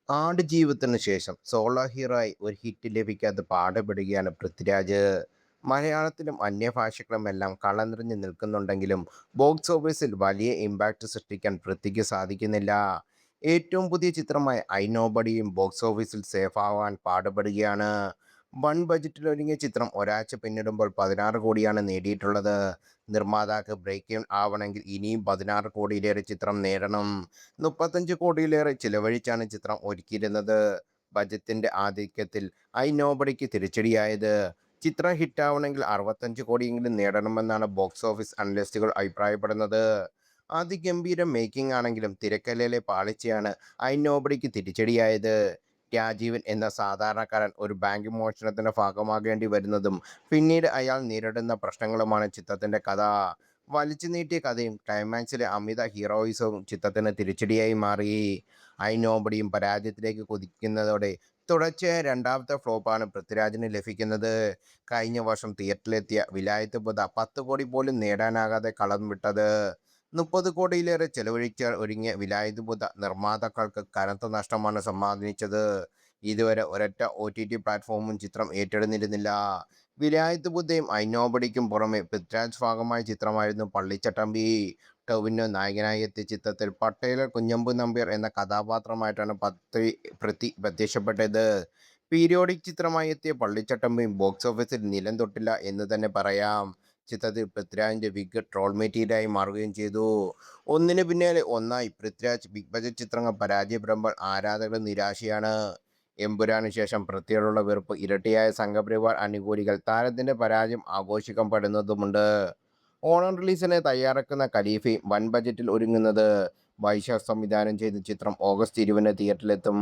ആടുജീവിതത്തിന് ശേഷം സോളോ ഹീറോയായി ഒരു ഹിറ്റ് ലഭിക്കാതെ പാടുപെടുകയാണ് പൃഥ്വിരാജ്. മലയാളത്തിലും അന്യഭാഷകളുമെല്ലാം കളം നിറഞ്ഞു നിൽക്കുന്നുണ്ടെങ്കിലും ബോക്സ് ഓഫീസിൽ വലിയ ഇമ്പാക്റ്റ് സൃഷ്ടിക്കാൻ പൃഥ്വിക്ക് സാധിക്കുന്നില്ല. ഏറ്റവും പുതിയ ചിത്രമായ ഐ നോബഡിയും ബോക്സ് ഓഫീസിൽ സേഫ് ആവാൻ പാടുപെടുകയാണ്. വൺ ബജറ്റിൽ ഒരുങ്ങിയ ചിത്രം ഒരാഴ്ച പിന്നിടുമ്പോൾ 16 കോടിയാണ് നേടിയിട്ടുള്ളത്. നിർമ്മാതാക്ക് ബ്രേക്ക് ഈവൻ ആവണമെങ്കിൽ ഇനിയും 16 കോടിയിലേറെ ചിത്രം നേടണം. 35 കോടിയിലേറെ ചിലവഴിച്ചാണ് ചിത്രം ഒരുക്കിയിരുന്നത്. ബജറ്റിന്റെ ആധിക്യത്തിൽ ഐ നോബഡിക്ക് തിരിച്ചടിയായത്. ചിത്രം ഹിറ്റാവണമെങ്കിൽ 65 കോടിയെങ്കിലും നേടണമെന്നാണ് ബോക്സ് ഓഫീസ് അനലിസ്റ്റുകൾ അഭിപ്രായപ്പെടുന്നത്. അതിഗംഭീര മേക്കിംഗ് ആണെങ്കിലും തിരക്കഥയിലെ പാളിച്ചയാണ് ഐ നോബഡിക്ക് തിരിച്ചടിയായത്. രാജീവൻ എന്ന സാധാരണക്കാരൻ ഒരു ബാങ്ക് മോഷണത്തിന്റെ ഭാഗമാകേണ്ടി വരുന്നതും പിന്നീട് അയാൾ നേരിടുന്ന പ്രശ്നങ്ങളുമാണ് ചിത്രത്തിന്റെ കഥ. വലിച്ചു നീട്ടിയ കഥയും ക്ലൈമാക്സിലെ അമിത ഹീറോയിസവും ചിത്രത്തിന് തിരിച്ചടിയായി മാറി. ഐ നോബഡിയും പരാജയത്തിലേക്ക് കുതിക്കുന്നതോടെ തുടർച്ചയായ രണ്ടാമത്തെ ഫ്ലോപ്പാണ് പൃഥ്വിരാജിന് ലഭിക്കുന്നത്. കഴിഞ്ഞ വർഷം തിയേറ്ററിലെത്തിയ വിലായത്ത് പുത 10 കോടി പോലും നേടാനാകാതെ കളം വിട്ടത്. 30 കോടിയിലേറെ ചെലവഴിച്ച് ഒരുങ്ങിയ വിലായത്ത് പുത നിർമ്മാതാക്കൾക്ക് കനത്ത നഷ്ടമാണ് സമ്മാനിച്ചത്. ഇതുവരെ ഒരൊറ്റ OTT പ്ലാറ്റ്ഫോമും ചിത്രം ഏറ്റെടുത്തിരുന്നില്ല. വിലായത്ത് ബുദ്ധയും ഐ നോബഡിക്കും പുറമെ പൃഥ്വിരാജ് ഭാഗമായ ചിത്രമായിരുന്നു പള്ളിച്ചട്ടമ്പി. ടൊവിനോ നായകനായി എത്തിയ ചിത്രത്തിൽ പട്ടേലർ കുഞ്ഞമ്പു നമ്പ്യാർ എന്ന കഥാപാത്രമായിട്ടാണ് പൃഥ്വി പ്രത്യക്ഷപ്പെട്ടത്. പീരിയോഡിക് ചിത്രമായി എത്തിയ പള്ളിച്ചട്ടമ്പിയും ബോക്സ് ഓഫീസിൽ നിലം തൊട്ടില്ല എന്ന് തന്നെ പറയാം. ചിത്രത്തിൽ പൃഥ്വിരാജിന്റെ വിഗ് ട്രോൾ മെറ്റീരിയലായി മാറുകയും ചെയ്തു. ഒന്നിനു പിന്നാലെ ഒന്നായി പൃഥ്വിരാജ് ബിഗ് ബജറ്റ് ചിത്രങ്ങൾ പരാജയപ്പെടുമ്പോൾ ആരാധകരുടെ നിരാശയാണ്. എമ്പുരാന് ശേഷം പൃഥ്വിയോടുള്ള വെറുപ്പ് ഇരട്ടിയായ സംഘപരിവാർ അനുകൂലികൾ താരത്തിന്റെ പരാജയം ആഘോഷിക്കപ്പെടുന്നതുമുണ്ട്. ഓണം റിലീസിന് തയ്യാറെടുക്കുന്ന ഖലീഫയും വൻ ബജറ്റിൽ ഒരുങ്ങുന്നത്. വൈശാഖ് സംവിധാനം ചെയ്ത ചിത്രം ഓഗസ്റ്റ് 20 തിയേറ്ററിലെത്തും.